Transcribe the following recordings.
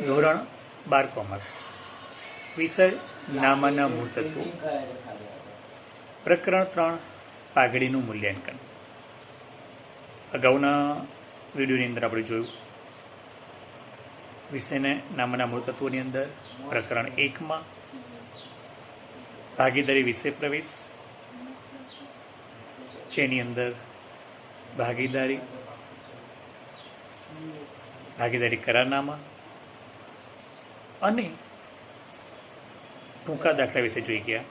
ધોરણ 12 કોમર્સ, વિષય નામના મૂળતત્વો, પ્રકરણ 3 પાઘડીનું મૂલ્યાંકન. અગાઉના વિડીયોની અંદર આપણે જોયું વિષયને નામના મૂળતત્વોની અંદર પ્રકરણ 1માં ભાગીદારી વિષય પ્રવેશ, જેની અંદર ભાગીદારી કરારનામા અને ટૂંકા દાખલા વિશે જોઈ ગયા.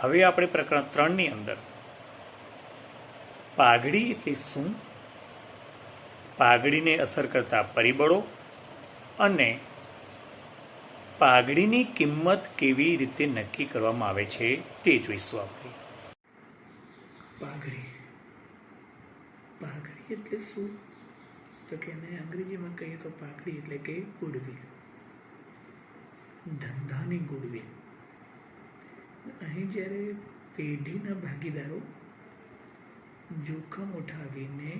હવે આપણે પ્રકરણ 3ની અંદર પાઘડી એટલે શું, પાઘડીને અસર કરતા પરિબળો અને પાઘડીની કિંમત કેવી રીતે નક્કી કરવામાં આવે છે તે જોઈશું. આપણે પાઘડી એટલે શું, તો કે એને અંગ્રેજીમાં કહીએ તો પાઘડી એટલે કે ગુડવિલ, ધંધાની ગુડવિલ. અહીં જ્યારે પેઢીના ભાગીદારો જોખમ ઉઠાવીને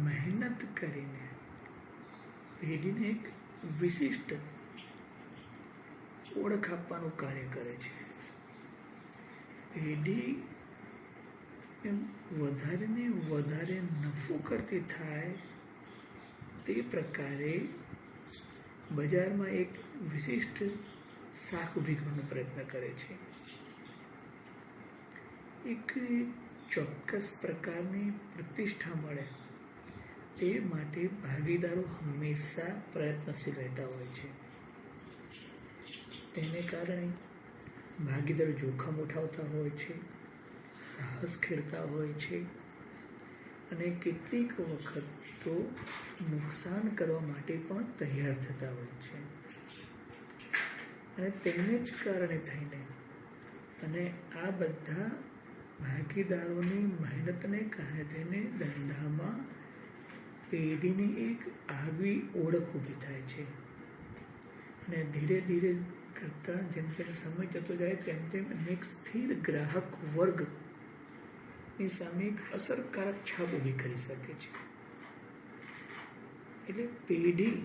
મહેનત કરીને પેઢીને એક વિશિષ્ટ ઓળખ આપવાનું કાર્ય કરે છે, પેઢી વધારે ને વધારે નફો કરતી થાય તે પ્રકારે બજારમાં એક વિશિષ્ટ શાખ ઊભી કરવાનો પ્રયત્ન કરે છે. એક ચોક્કસ પ્રકારની પ્રતિષ્ઠા મળે તે માટે ભાગીદારો હંમેશા પ્રયત્નશીલ રહેતા હોય છે. તેને કારણે ભાગીદારો જોખમ ઉઠાવતા હોય છે, સાહસ ખેડતા હોય છે અને કેટલીક વખત તો નુકસાન કરવા માટે પણ તૈયાર થતા હોય છે. અને તેને જ કારણે થઈને અને આ બધા ભાગીદારોની મહેનતને કારણે થઈને ધંધામાં પેઢીની એક આગવી ઓળખ ઊભી થાય છે. અને ધીરે ધીરે કરતાં જેમ જેમ સમય જતો જાય તેમ તેમ અનેક સ્થિર ગ્રાહક વર્ગ ની સામે એક અસરકારક છાપ ઊભી કરી શકે છે. એટલે પેઢી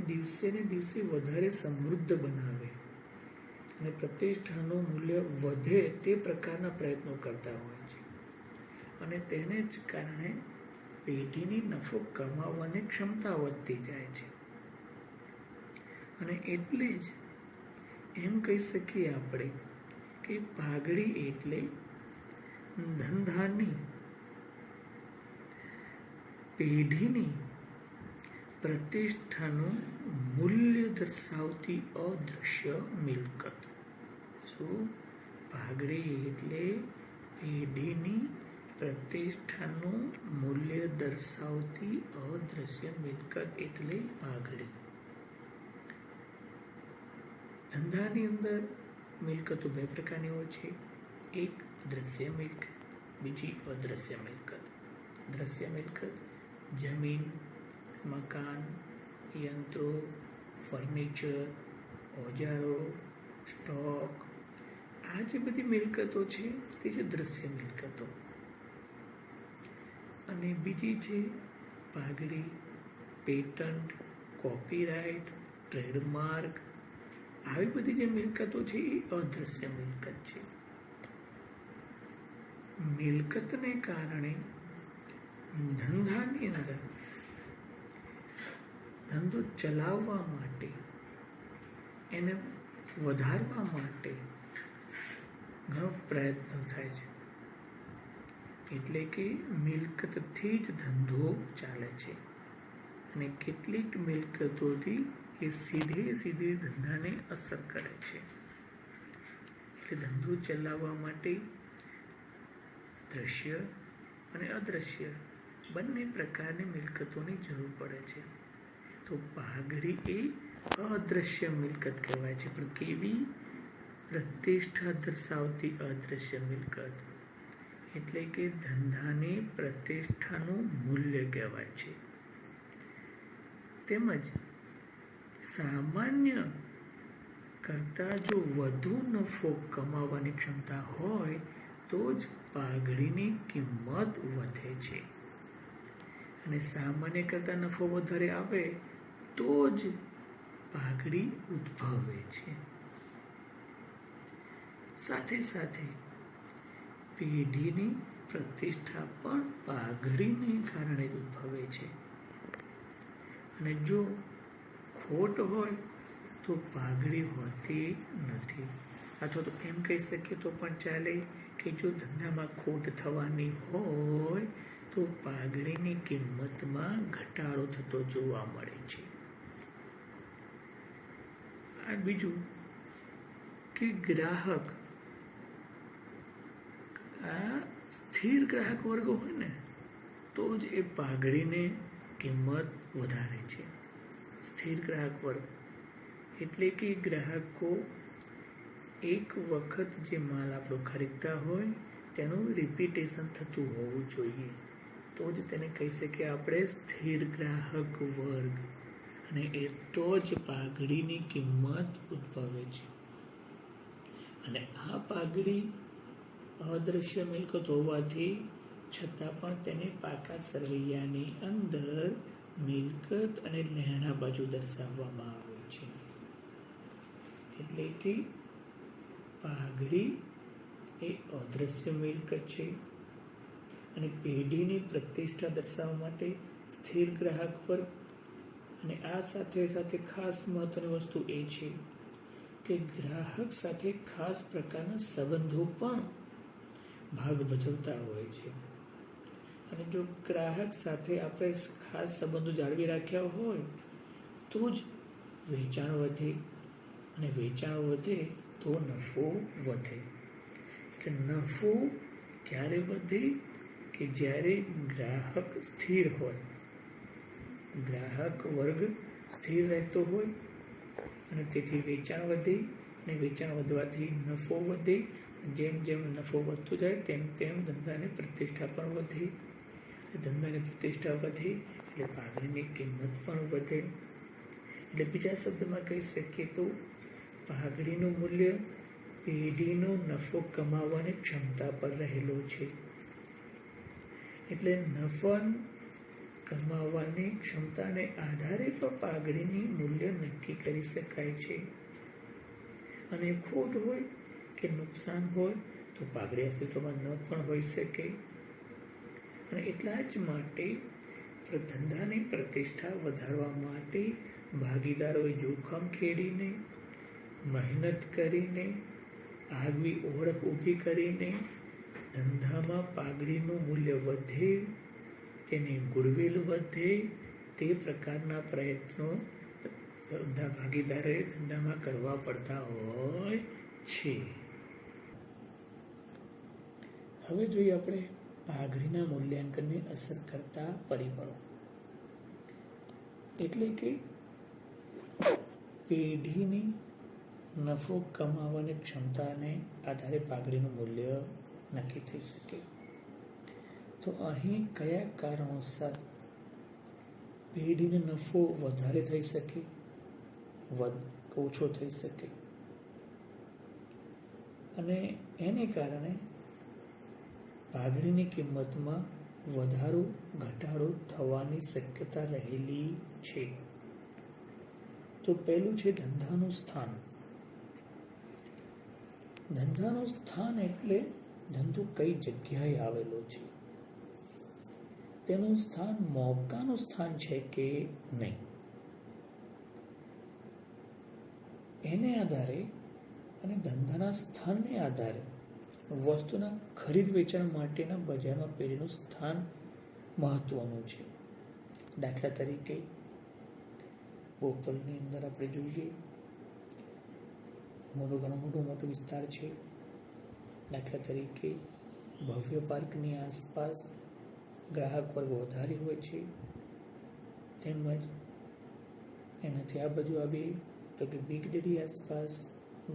દિવસે ને દિવસે વધારે સમૃદ્ધ બનાવે અને પ્રતિષ્ઠાનું મૂલ્ય વધે તે પ્રકારના પ્રયત્નો કરતા હોય છે. અને તેને જ કારણે પેઢીની નફો કમાવવાની ક્ષમતા વધતી જાય છે. અને એટલે જ એમ કહી શકીએ આપણે કે પાઘડી એટલે ધંધાની પેઢીની પ્રતિષ્ઠાનું મૂલ્ય દર્શાવતી અદૃશ્ય મિલકત. શું? પાઘડી એટલે પેઢીની પ્રતિષ્ઠાનું મૂલ્ય દર્શાવતી અદૃશ્ય મિલકત એટલે પાઘડી. ધંધાની અંદર મિલકતો બે પ્રકારની હોય છે. એક દ્રશ્ય મિલકત, બીજી અદ્રશ્ય મિલકત. દ્રશ્ય મિલકત જમીન, મકાન, યંત્રો, ફર્નિચર, ઓજારો, સ્ટોક, આ જે બધી મિલકતો છે તે છે દ્રશ્ય મિલકતો. અને બીજી છે પાઘડી, પેટન્ટ, કોપીરાઇટ, ટ્રેડમાર્ક, આવી બધી જે મિલકતો છે એ અદ્રશ્ય મિલકત છે. મિલકતને કારણે ધંધાની અંદર ધંધો ચલાવવા માટે, એને વધારવા માટે ઘણો પ્રયત્ન થાય છે. એટલે કે મિલકતથી જ ધંધો ચાલે છે અને કેટલીક મિલકતોથી એ સીધી ધંધાને અસર કરે છે. એટલે ધંધો ચલાવવા માટે દ્રશ્ય અને અદ્રશ્ય બંને પ્રકારની મિલકતોની જરૂર પડે છે. તો પાઘડી એ અદ્રશ્ય મિલકત કહેવાય છે, પણ કેવી? પ્રતિષ્ઠા દર્શાવતી અદ્રશ્ય મિલકત. એટલે કે ધંધાની પ્રતિષ્ઠાનું મૂલ્ય કહેવાય છે. તેમજ સામાન્ય કરતાં જો વધુ નફો કમાવાની ક્ષમતા હોય તો જ પાઘડીની કિંમત વધે છે. અને સામાન્ય કરતાં નફો વધારે આવે તો જ પાઘડી ઉદ્ભવે છે. સાથે સાથે પેઢીની પ્રતિષ્ઠા પણ પાઘડીને કારણે ઉદ્ભવે છે. અને જો ખોટ હોય તો પાઘડી હોતી નથી. અથવા તો એમ કહી શકીએ તો પણ ચાલે કે જો ધંધામાં ખોટ થવાની હોય તો પાઘડીની કિંમતમાં ઘટાડો થતો જોવા મળે છે. આ બીજું કે ગ્રાહક, આ સ્થિર ગ્રાહક વર્ગ હોય ને તો જ એ પાઘડીને કિંમત વધારે છે. સ્થિર ગ્રાહક વર્ગ એટલે કે ગ્રાહકો એક વખત જે માલ આપણો ખરીદતા હોય તેનું રિપીટેશન થતું હોવું જોઈએ તો જ તેને કહી શકીએ આપણે સ્થિર ગ્રાહક વર્ગ. અને એ તો જ પાઘડીની કિંમત ઉદ્ભવે છે. અને આ પાઘડી અદ્રશ્ય મિલકત હોવાથી છતાં પણ તેને પાકા સરવૈયાની અંદર મિલકત અને લેણા બાજુ દર્શાવવામાં આવે છે. એટલે કે પાઘડી એ અદ્રશ્ય મિલકત છે અને પેઢીની પ્રતિષ્ઠા દર્શાવવા માટે સ્થિર ગ્રાહક વર્ગ. અને આ સાથે સાથે ખાસ મહત્વની વસ્તુ એ છે કે ગ્રાહક સાથે ખાસ પ્રકારના સંબંધો પણ ભાગ ભજવતા હોય છે. અને જો ગ્રાહક સાથે આપણે ખાસ સંબંધો જાળવી રાખ્યા હોય તો જ વેચાણ વધે, અને વેચાણ વધે તો નફો વધે. એટલે નફો ક્યારે વધે કે જ્યારે ગ્રાહક સ્થિર હોય, ગ્રાહક વર્ગ સ્થિર રહેતો હોય અને તેથી વેચાણ વધે, અને વેચાણ વધવાથી નફો વધે. જેમ જેમ નફો વધતો જાય તેમ તેમ ધંધાની પ્રતિષ્ઠા પણ વધે. ધંધાની પ્રતિષ્ઠા વધે એટલે પાઘડીની કિંમત પણ વધે. એટલે બીજા શબ્દમાં કહી શકીએ તો પાઘડીનું મૂલ્ય પેઢીનો નફો કમાવવાની ક્ષમતા પર રહેલો છે. એટલે નફો કમાવવાની ક્ષમતાને આધારે પણ પાઘડીની મૂલ્ય નક્કી કરી શકાય છે. અને ખોટ હોય કે નુકસાન હોય તો પાઘડી અસ્તિત્વમાં ન પણ હોઈ શકે. અને એટલા જ માટે ધંધાની પ્રતિષ્ઠા વધારવા માટે ભાગીદારોએ જોખમ ખેડીને, મહેનત કરીને, આગવી ઓળખ ઊભી કરીને ધંધામાં પાઘડીનું મૂલ્ય વધે, તેની ગુડવિલ વધે તે પ્રકારના પ્રયત્નો ભાગીદારોએ ધંધામાં કરવા પડતા હોય છે. હવે જોઈએ આપણે પાઘડીના મૂલ્યાંકનને અસર કરતા પરિબળો. એટલે કે પેઢીની નફો કમાવવાની ક્ષમતાને આધારે પાઘડીનું મૂલ્ય નક્કી થઈ શકે. તો અહીં કયા કારણોસર પેઢીનો નફો વધારે થઈ શકે, ઓછો થઈ શકે, અને એને કારણે પાઘડીની કિંમતમાં વધારો ઘટાડો થવાની શક્યતા રહેલી છે. તો પહેલું છે ધંધાનું સ્થાન. ધંધાનું સ્થાન એટલે ધંધો કઈ જગ્યાએ આવેલો છે, તેનું સ્થાન મોકાનું સ્થાન છે કે નહીં, એને આધારે અને ધંધાના સ્થાનને આધારે વસ્તુના ખરીદ વેચાણ માટેના બજારમાં પેઢીનું સ્થાન મહત્વનું છે. દાખલા તરીકે બોપલની અંદર આપણે જોઈએ ઘણો મોટો વિસ્તાર છે. દાખલા તરીકે ભવ્ય પાર્કની આસપાસ ગ્રાહક વર્ગ વધારે હોય છે. તેમજ એનાથી આ બાજુ આવીએ તો કે બિગ ડેરી આસપાસ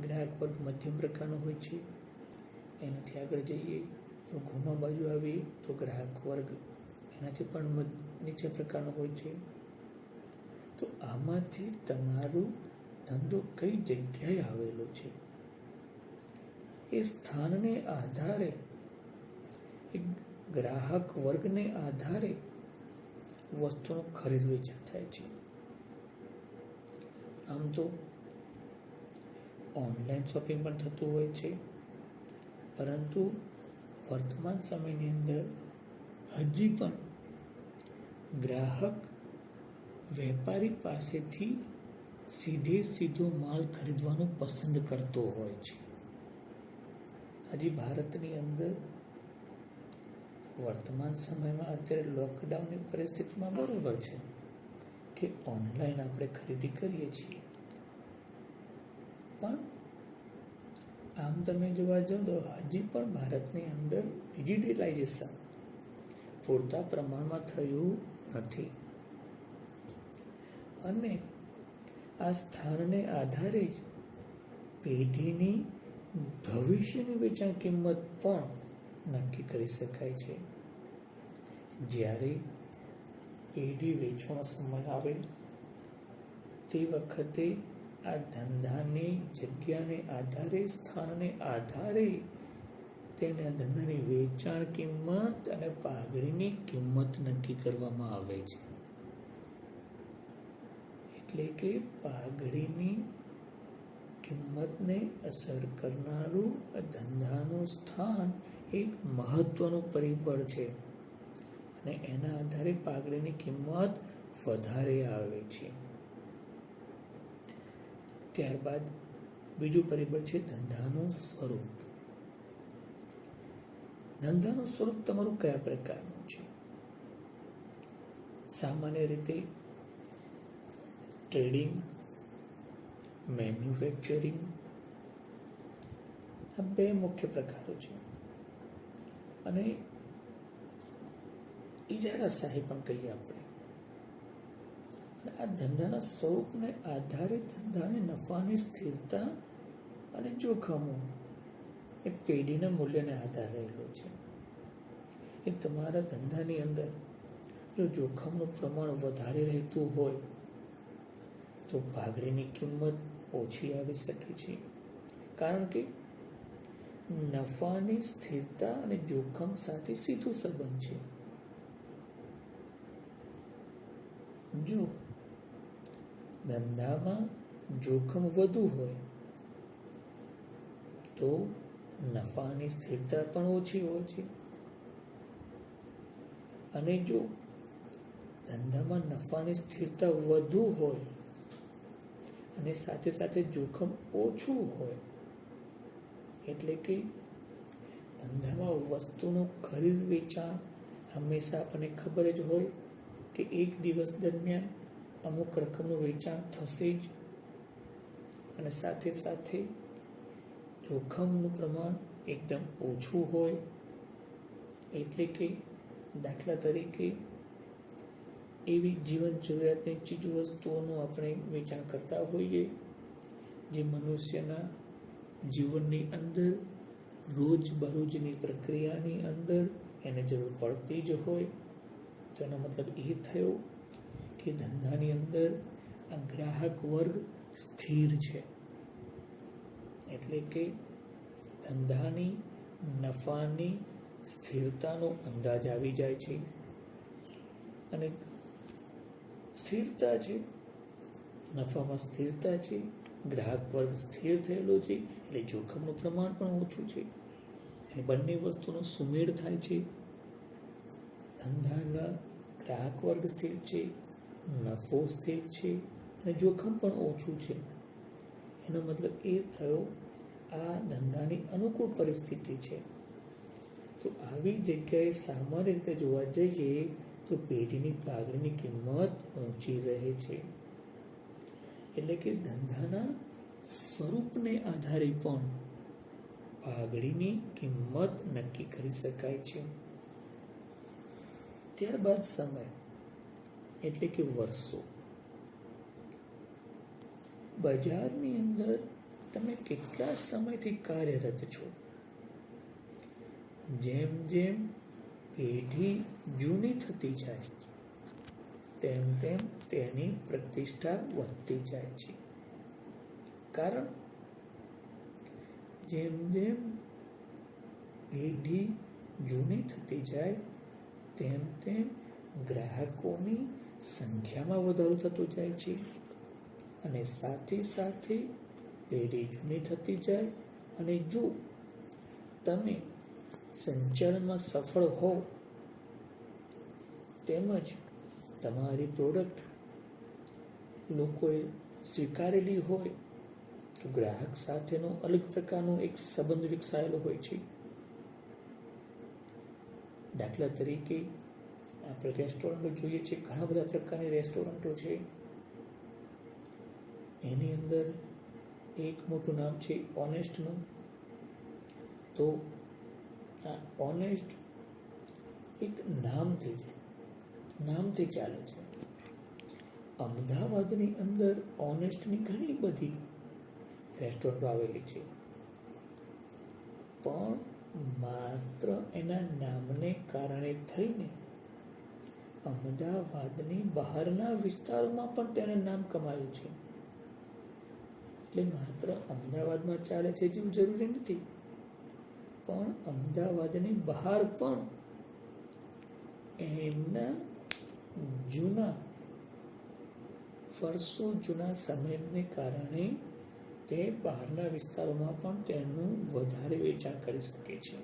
ગ્રાહક વર્ગ મધ્યમ પ્રકારનો હોય છે. એનાથી આગળ જઈએ તો ઘુમા બાજુ આવીએ તો ગ્રાહક વર્ગ એનાથી પણ નીચે પ્રકારનો હોય છે. તો આમાંથી તમારો ધંધો કઈ જગ્યાએ આવેલો છે એ સ્થાનને આધારે, ગ્રાહક વર્ગને આધારે વસ્તુનું ખરીદ વેચાણ થાય છે. આમ તો ઓનલાઈન શોપિંગ પણ થતું હોય છે, પરંતુ વર્તમાન સમયની અંદર હજી પણ ગ્રાહક વેપારી પાસેથી સીધો માલ ખરીદવાનું પસંદ કરતો હોય છે. હજી ભારતની અંદર વર્તમાન સમયમાં અત્યારે લોકડાઉનની પરિસ્થિતિમાં બરોબર છે કે ઓનલાઈન આપણે ખરીદી કરીએ છીએ, પણ આમ તમે જોવા જાઓ તો હજી પણ ભારતની અંદર ડિજિટલાઇઝેશન પૂરતા પ્રમાણમાં થયું નથી, અને આ સ્થાનને આધારે જ પેઢીની ભવિષ્યની વેચાણ કિંમત પણ નક્કી કરી શકાય છે. જ્યારે પેઢી વેચવાનો સમય આવે તે વખતે આ ધંધાની જગ્યાને આધારે, સ્થાનને આધારે તેના ધંધાની વેચાણ કિંમત અને પાઘડીની કિંમત નક્કી કરવામાં આવે છે. એટલે કે પાઘડીની કિંમતને અસર કરનારું ધંધાનું સ્થાન એક મહત્વનું પરિબળ છે, અને એના આધારે પાઘડીની કિંમત વધારે આવે છે. ત્યારબાદ બીજું પરિબળ છે ધંધાનું સ્વરૂપ. ધંધાનું સ્વરૂપ તમારું કયા પ્રકારનું છે? સામાન્ય રીતે ટ્રેડિંગ, મેન્યુફેક્ચરિંગ, આ બે મુખ્ય પ્રકારો છે, અને ઇજારાશાહી પણ કહીએ આપણે. આ ધંધાના સ્વરૂપને આધારે ધંધાની નફાની સ્થિરતા અને જોખમો એ પેઢીના મૂલ્યને આધારે રહેલો છે. એ તમારા ધંધાની અંદર જો જોખમનું પ્રમાણ વધારે રહેતું હોય તો પાઘડીની કિંમત ઓછી આવી શકે છે, કારણ કે નફાની સ્થિરતા અને જોખમ સાથે સીધો સંબંધ છે. જો ધંધામાં જોખમ વધુ હોય તો નફાની સ્થિરતા પણ ઓછી હોય છે, અને જો ધંધામાં નફાની સ્થિરતા વધુ હોય અને સાથે સાથે જોખમ ઓછું હોય, એટલે કે ધંધામાં વસ્તુનું ખરીદ વેચાણ હંમેશા આપણને ખબર જ હોય કે એક દિવસ દરમિયાન અમુક રકમનું વેચાણ થશે જ, અને સાથે સાથે જોખમનું પ્રમાણ એકદમ ઓછું હોય. એટલે કે દાખલા તરીકે એવી જીવન જરૂરિયાતની ચીજ વસ્તુઓનું આપણે વેચાણ કરતા હોઈએ જે મનુષ્યના જીવનની અંદર રોજબરોજની પ્રક્રિયાની અંદર એને જરૂર પડતી જ હોય, તો એનો મતલબ એ થયો કે ધંધાની અંદર આ ગ્રાહક વર્ગ સ્થિર છે. એટલે કે ધંધાની નફાની સ્થિરતાનો અંદાજ આવી જાય છે, અને સ્થિરતા છે, નફામાં સ્થિરતા છે, ગ્રાહક વર્ગ સ્થિર થયેલો છે, એટલે જોખમનું પ્રમાણ પણ ઓછું છે, અને બંને વસ્તુનો સુમેળ થાય છે. ધંધાના ગ્રાહક વર્ગ સ્થિર છે, નફો સ્થિર છે, અને જોખમ પણ ઓછું છે. એનો મતલબ એ થયો આ ધંધાની અનુકૂળ પરિસ્થિતિ છે. તો આવી જગ્યાએ સામાન્ય રીતે જોવા જઈએ તો પેઢીની પાઘડીની કિંમત ઊંચી રહે છે. એટલે કે ધંધાના સ્વરૂપને આધારે પણ પાઘડીની કિંમત નક્કી કરી શકાય છે. ત્યારબાદ સમય એટલે કે વર્ષો. બજારની અંદર તમે કેટલા સમયથી કાર્યરત છો? જેમ જેમ પેઢી જૂની થતી જાય તેમ તેમ તેની પ્રતિષ્ઠા વધતી જાય છે, કારણ જેમ જેમ પેઢી જૂની થતી જાય તેમ તેમ ગ્રાહકોની સંખ્યામાં વધારો થતો જાય છે અને સાથે સાથે પેઢી જૂની થતી જાય. અને જો તમે સંચાલનમાં સફળ હો તેમજ તમારી પ્રોડક્ટ લોકોએ સ્વીકારેલી હોય તો ગ્રાહક સાથેનો અલગ પ્રકારનો એક સંબંધ વિકસાયેલો હોય છે. દાખલા તરીકે આપણે રેસ્ટોરન્ટો જોઈએ છીએ, ઘણા બધા પ્રકારની રેસ્ટોરન્ટો છે. એની અંદર એક મોટું નામ છે ઓનેસ્ટનું. તો આ ઓનેસ્ટ એક નામથી ચાલે છે. અમદાવાદની અંદર ઓનેસ્ટની ઘણી બધી રેસ્ટોરન્ટો આવેલી છે, પણ માત્ર એના નામને કારણે થઈને અમદાવાદની બહારના વિસ્તારોમાં પણ તેણે નામ કમાયું છે. એટલે માત્ર અમદાવાદમાં ચાલે છે જેવું જરૂરી નથી, પણ અમદાવાદની બહાર પણ એમના વર્ષો જૂના સમયને કારણે તે બહારના વિસ્તારોમાં પણ તેનું વધારે વેચાણ કરી શકે છે.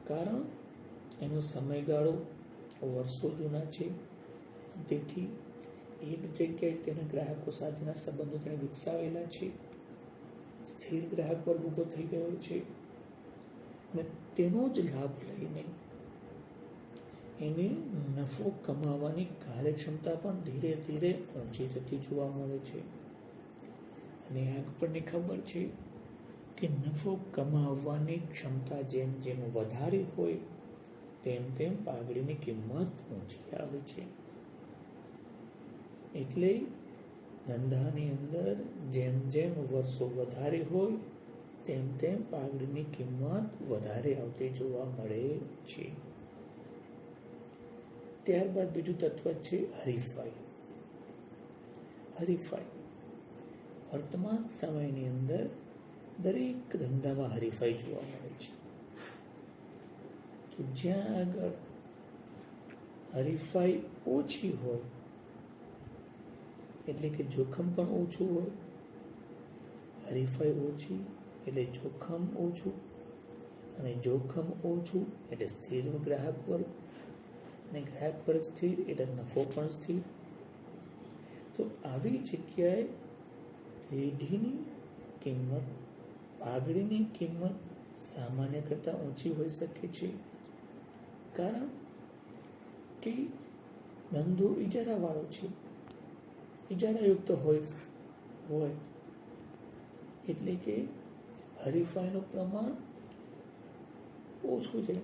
કારણ એનો સમયગાળો વર્ષો જૂના છે. તેથી એક જગ્યાએ તેના ગ્રાહકો સાથેના સંબંધો તેને વિકસાવેલા છે. સ્થિર ગ્રાહક વર્ગ ઊભો થઈ ગયો છે અને તેનો જ લાભ લઈને એને નફો કમાવાની કાર્યક્ષમતા પણ ધીરે ધીરે ઊંચી થતી જોવા મળે છે. અને આપણને ખબર છે કે નફો કમાવવાની ક્ષમતા જેમ જેમ વધારે હોય તેમ તેમ પાઘડીની કિંમત ઊંચી આવે છે. એટલે ધંધાની અંદર જેમ જેમ વર્ષો વધારે હોય તેમ તેમ પાઘડીની કિંમત વધારે આવતી જોવા મળે છે. ત્યારબાદ બીજું તત્વ છે હરીફાઈ. વર્તમાન સમયની અંદર દરેક ધંધામાં હરીફાઈ જોવા મળે છે. તો જ્યાં આગળ હરીફાઈ ઓછી હોય એટલે કે જોખમ પણ ઓછું હોય. હરીફાઈ ઓછી એટલે જોખમ ઓછું, અને જોખમ ઓછું એટલે સ્થિર ગ્રાહક વર્ગ, અને ગ્રાહક વર્ગ સ્થિર એટલે નફો પણ સ્થિર. તો આવી જગ્યાએ પેઢીની કિંમત, પાઘડીની કિંમત સામાન્ય કરતાં ઊંચી હોઈ શકે છે. કારણ કે ધંધો ઇજારાવાળો છે, ઇજારાયુક્ત હોય એટલે કે હરીફાઈનું પ્રમાણ ઓછું છે.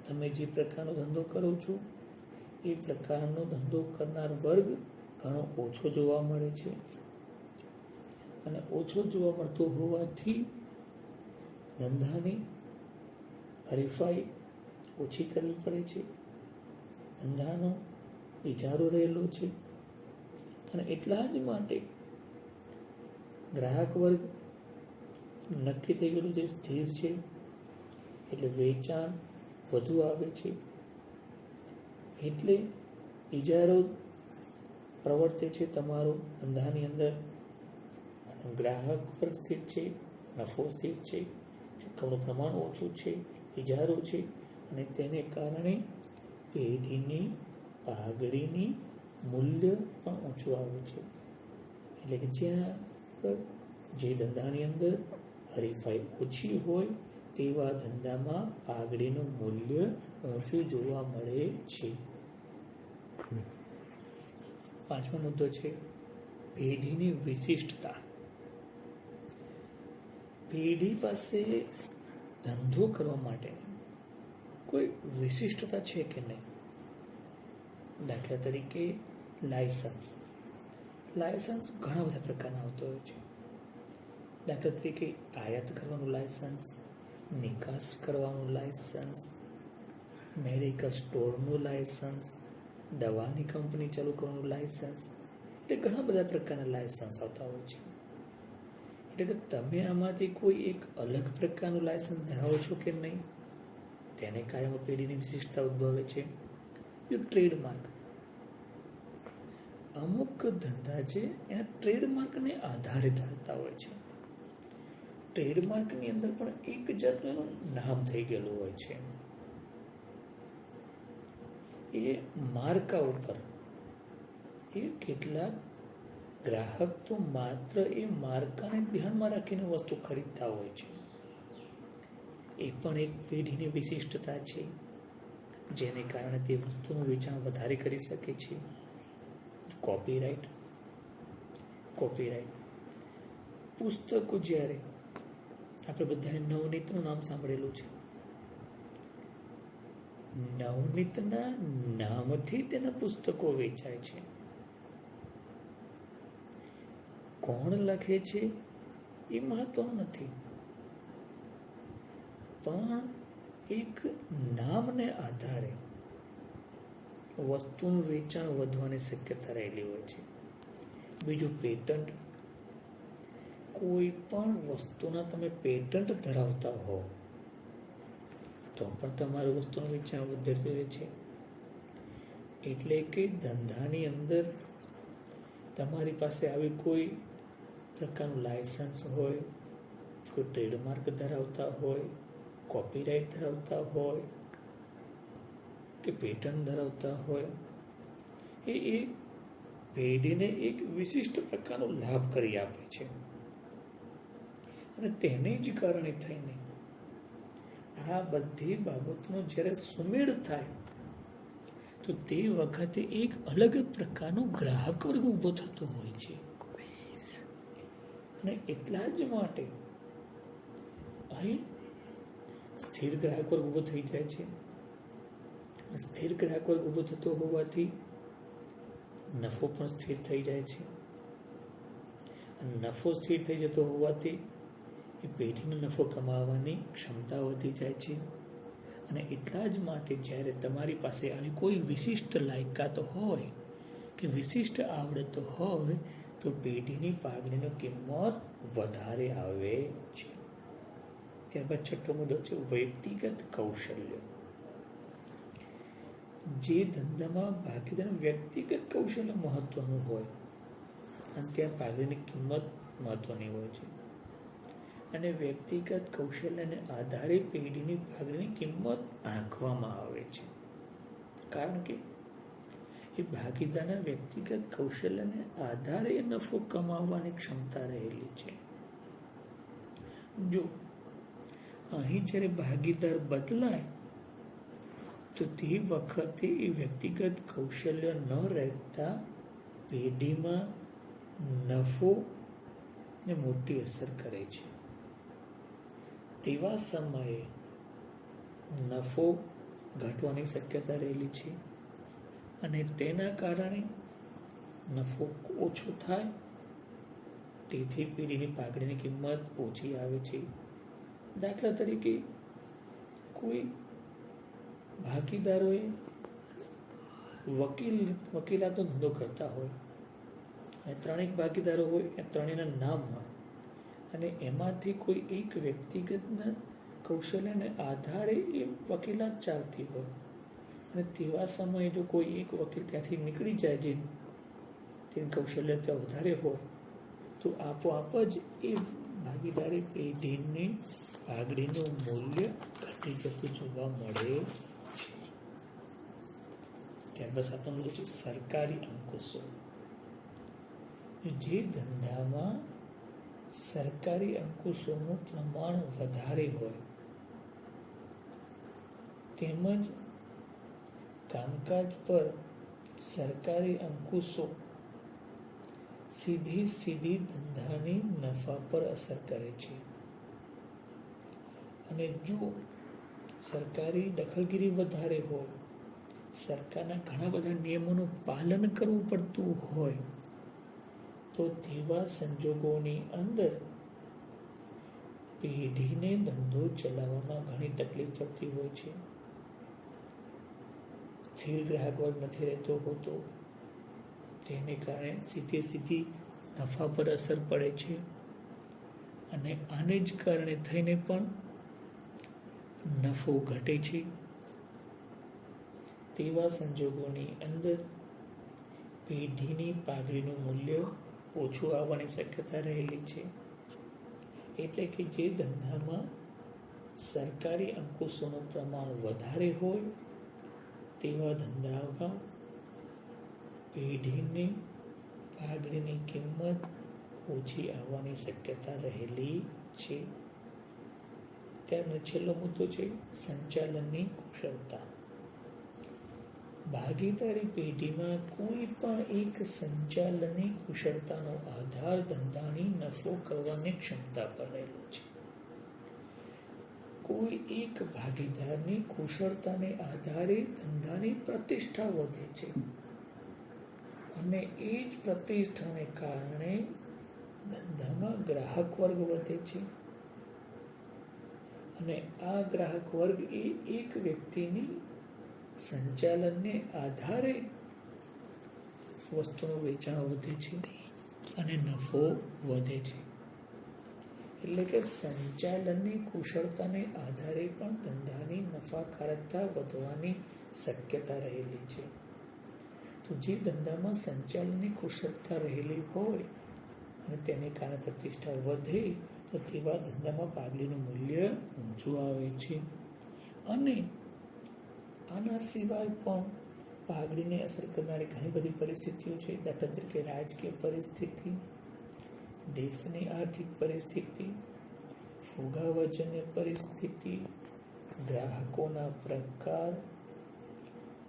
તમે જે પ્રકારનો ધંધો કરો છો એ પ્રકારનો ધંધો કરનાર વર્ગ ઘણો ઓછો જોવા મળે છે. અને ઓછો જોવા મળતો હોવાથી ધંધાની હરીફાઈ ઓછી કરવી પડે છે. ધંધાનો ઇજારો રહેલો છે અને એટલા જ માટે ગ્રાહક વર્ગ નક્કી થઈ ગયેલું જે સ્થિર છે એટલે વેચાણ વધુ આવે છે. એટલે ઇજારો પ્રવર્તે છે તમારો ધંધાની અંદર. ગ્રાહક વર્ગ સ્થિર છે, નફો સ્થિર છે, જોખમનું પ્રમાણ ઓછું છે, ઇજારો છે, અને તેને કારણે પેઢીની પાઘડીની મૂલ્ય પણ ઊંચું આવે છે. એટલે કે જ્યાં જે ધંધાની અંદર હરીફાઈ ઓછી હોય તેવા ધંધામાં પાઘડીનું મૂલ્ય ઊંચું જોવા મળે છે. પાંચમો મુદ્દો છે પેઢીની વિશિષ્ટતા. પેઢી પાસે ધંધો કરવા માટે કોઈ વિશિષ્ટતા છે કે નહીં? દાખલા તરીકે લાયસન્સ ઘણા બધા પ્રકારના આવતા હોય છે. દાખલા તરીકે આયાત કરવાનું લાયસન્સ, નિકાસ કરવાનું લાયસન્સ, મેડિકલ સ્ટોરનું લાયસન્સ, દવાની કંપની ચાલુ કરવાનું લાયસન્સ, એટલે ઘણા બધા પ્રકારના લાયસન્સ આવતા હોય છે. એટલે કે તમે આમાંથી કોઈ એક અલગ પ્રકારનું લાયસન્સ ધરાવો છો કે નહીં તેને કારણે પેઢીની વિશિષ્ટતા ઉદ્ભવે છે. જો ટ્રેડમાર્ક, અમુક ધંધા છે એના ટ્રેડમાર્કને આધારે ચાલતા હોય છે. ટ્રેડમાર્કની અંદર પણ એક જાતનું એનું નામ થઈ ગયેલું હોય છે. એ માર્કા ઉપર એ કેટલાક ગ્રાહક તો માત્ર એ માર્કાને ધ્યાનમાં રાખીને વસ્તુ ખરીદતા હોય છે. એ પણ એક પેઢીની વિશિષ્ટતા છે, જેને કારણે તે વસ્તુનું વેચાણ વધારે કરી શકે છે. કોપીરાઇટ પુસ્તકો, જ્યારે આપણે બધાએ નવનીતનું નામ સાંભળેલું છે. નવનીતના નામથી તેના પુસ્તકો વેચાય છે. કોણ લખે છે એ મહત્વનું નથી, પણ એક નામને આધારે વસ્તુનું વેચાણ વધવાની શક્યતા રહેલી હોય છે. બીજું, પેટન્ટ. કોઈ પણ વસ્તુના તમે પેટન્ટ ધરાવતા હો તો પણ તમારું વસ્તુનું વેચાણ વધતું રહે છે. એટલે કે ધંધાની અંદર તમારી પાસે આવી કોઈ પ્રકારનું લાયસન્સ હોય, કોઈ ટ્રેડમાર્ક ધરાવતા હોય, કોપીરાઇટ ધરાવતા હોય કે પેટન્ટ ધરાવતા હોય, એ એક પેઢીને એક વિશિષ્ટ પ્રકારનો લાભ કરી આપે છે. અને તેને જ કારણે થઈને આ બધી બાબતનો જ્યારે સુમેળ થાય તો તે વખતે એક અલગ પ્રકારનો ગ્રાહક વર્ગ ઊભો થતો હોય છે. અને એટલા જ માટે અહીં સ્થિર ગ્રાહક વર્ગ ઊભો થઈ જાય છે. સ્થિર ગ્રાહક વર્ગ ઊભો થતો હોવાથી નફો પણ સ્થિર થઈ જાય છે. અને નફો સ્થિર થઈ જતો હોવાથી એ પેઢીનો નફો કમાવાની ક્ષમતા વધી જાય છે. અને એટલા જ માટે જ્યારે તમારી પાસે આવી કોઈ વિશિષ્ટ લાયકાત હોય કે વિશિષ્ટ આવડત હોય તો પેઢીની પાઘડીની કિંમત વધારે આવે છે. ત્યારબાદ છઠ્ઠો મુદ્દો છે વ્યક્તિગત કૌશલ્ય. જે ધંધામાં ભાગીદાર વ્યક્તિગત કૌશલ્ય મહત્વનું હોય અને ત્યાં પાઘડીની કિંમત મહત્વની હોય છે. અને વ્યક્તિગત કૌશલ્યને આધારે પેઢીની પાઘડીની કિંમત આંકવામાં આવે છે. કારણ કે એ ભાગીદારના વ્યક્તિગત કૌશલ્યને આધારે નફો કમાવવાની ક્ષમતા રહેલી છે. જો અહીં જ્યારે ભાગીદાર બદલાય તો તે વખતે એ વ્યક્તિગત કૌશલ્ય ન રહેતા પેઢીમાં નફો ને મોટી અસર કરે છે. તેવા સમયે નફો ઘટવાની શક્યતા રહેલી છે અને તેના કારણે નફો ઓછો થાય, તેથી પેઢીની પાઘડીની કિંમત ઓછી આવે છે. દાખલા તરીકે કોઈ ભાગીદારોએ વકીલાતનો ધંધો કરતા હોય અને ત્રણેક ભાગીદારો હોય, એ ત્રણેયના નામ હોય અને એમાંથી કોઈ એક વ્યક્તિગતના કૌશલ્યને આધારે એ વકીલાત ચાલતી હોય અને તેવા સમયે જો કોઈ એક વકીલ ત્યાંથી નીકળી જાય, જે તેની કૌશલ્ય ત્યાં વધારે હોય, તો આપોઆપ જ એ ભાગીદારી પેઢીની પાઘડીનું મૂલ્ય ઘટી જતું જોવા મળે છે. ત્યારબાદ સાતમો મુદ્દો છે સરકારી અંકુશો. જે ધંધામાં સરકારી અંકુશોનું પ્રમાણ વધારે હોય તેમજ કામકાજ પર સરકારી અંકુશો સીધી ધંધાની નફા પર અસર કરે છે. અને જો સરકારી દખલગીરી વધારે હોય, સરકારના ઘણા બધા નિયમોનું પાલન કરવું પડતું હોય, તો તેવા સંજોગોની અંદર પેઢીને ધંધો ચલાવવામાં ઘણી તકલીફ પડતી હોય છે. સ્થિર ગ્રાહક વર્ગ નથી રહેતો હોતો, તેને કારણે સીધી નફા પર અસર પડે છે. અને આને જ કારણે થઈને પણ નફો ઘટે છે, તેવા સંજોગોની અંદર પેઢીની પાઘડીનું મૂલ્ય ઓછું આવવાની શક્યતા રહેલી છે. એટલે કે જે ધંધામાં સરકારી અંકુશોનું પ્રમાણ વધારે હોય તેવા ધંધામાં પેઢીની પાઘડીની કિંમત ઓછી આવવાની શક્યતા રહેલી છે. ત્યારનો છેલ્લો મુદ્દો છે સંચાલનની કુશળતા. ભાગીદારી પેઢીમાં કોઈ પણ એક સંચાલનની કુશળતાનો આધાર ધંધાની નફો કરવાની ક્ષમતા પર રહેલો છે. કોઈ એક ભાગીદારની કુશળતાને આધારે ધંધાની પ્રતિષ્ઠા વધે છે અને એ જ પ્રતિષ્ઠાને કારણે ધંધામાં ગ્રાહક વર્ગ વધે છે અને આ ગ્રાહક વર્ગ એ એક વ્યક્તિની સંચાલનને આધારે વસ્તુનું વેચાણ વધે છે અને નફો વધે છે. એટલે કે સંચાલનની કુશળતાને આધારે પણ ધંધાની નફાકારકતા વધવાની શક્યતા રહેલી છે. તો જે ધંધામાં સંચાલનની કુશળતા રહેલી હોય અને તેને કારણે પ્રતિષ્ઠા વધે તો તેવા ધંધામાં પાઘડીનું મૂલ્ય ઊંચું આવે છે. અને આના સિવાય પણ પાઘડીને અસર કરનારી ઘણી બધી પરિસ્થિતિઓ છે. દાખલા તરીકે રાજકીય પરિસ્થિતિ, દેશની આર્થિક પરિસ્થિતિ, ફુગાવાજન્ય પરિસ્થિતિ, ગ્રાહકોના પ્રકાર,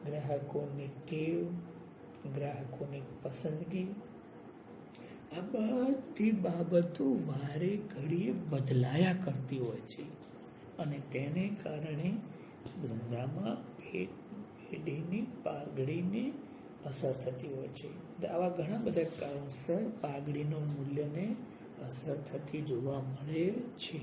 ગ્રાહકોની ટેવ, ગ્રાહકોની પસંદગી, આ બધી બાબતો વારે ઘડીએ બદલાયા કરતી હોય છે અને તેને કારણે ધંધામાં પેઢીની પાઘડીને અસર થતી હોય છે. આવા ઘણા બધા કારણોસર પાઘડીનું મૂલ્યને અસર થતી જોવા મળે છે.